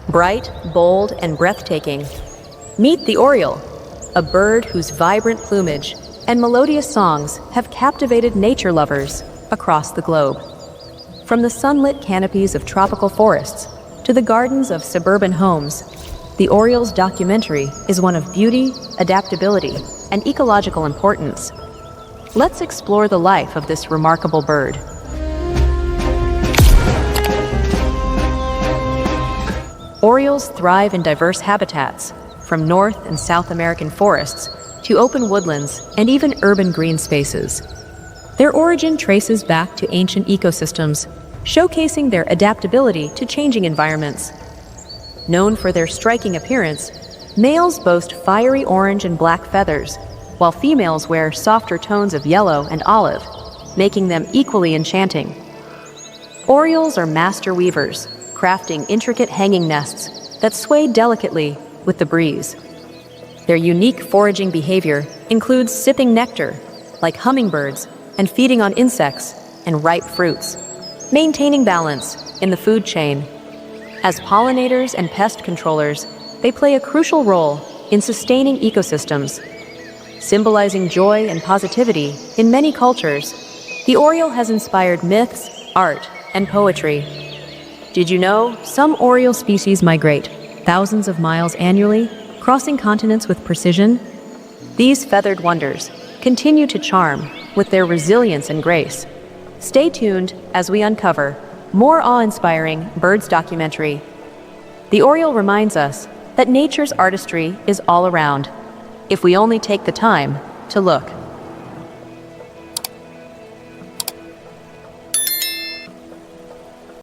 Bright, bold, and breathtaking. Meet the Oriole, a bird whose vibrant plumage and melodious songs have captivated nature lovers across the globe. From the sunlit canopies of tropical forests to the gardens of suburban homes, the Orioles documentary is one of beauty, adaptability, and ecological importance. Let's explore the life of this remarkable bird. Orioles thrive in diverse habitats, from North and South American forests to open woodlands and even urban green spaces. Their origin traces back to ancient ecosystems, showcasing their adaptability to changing environments. Known for their striking appearance, males boast fiery orange and black feathers, while females wear softer tones of yellow and olive, making them equally enchanting. Orioles are master weavers, crafting intricate hanging nests that sway delicately with the breeze. Their unique foraging behavior includes sipping nectar, like hummingbirds, and feeding on insects and ripe fruits, maintaining balance in the food chain. As pollinators and pest controllers, they play a crucial role in sustaining ecosystems. Symbolizing joy and positivity in many cultures, the Oriole has inspired myths, art, and poetry. Did you know some Oriole species migrate thousands of miles annually, crossing continents with precision? These feathered wonders continue to charm with their resilience and grace. Stay tuned as we uncover more awe-inspiring birds documentary. The Oriole reminds us that nature's artistry is all around, if we only take the time to look.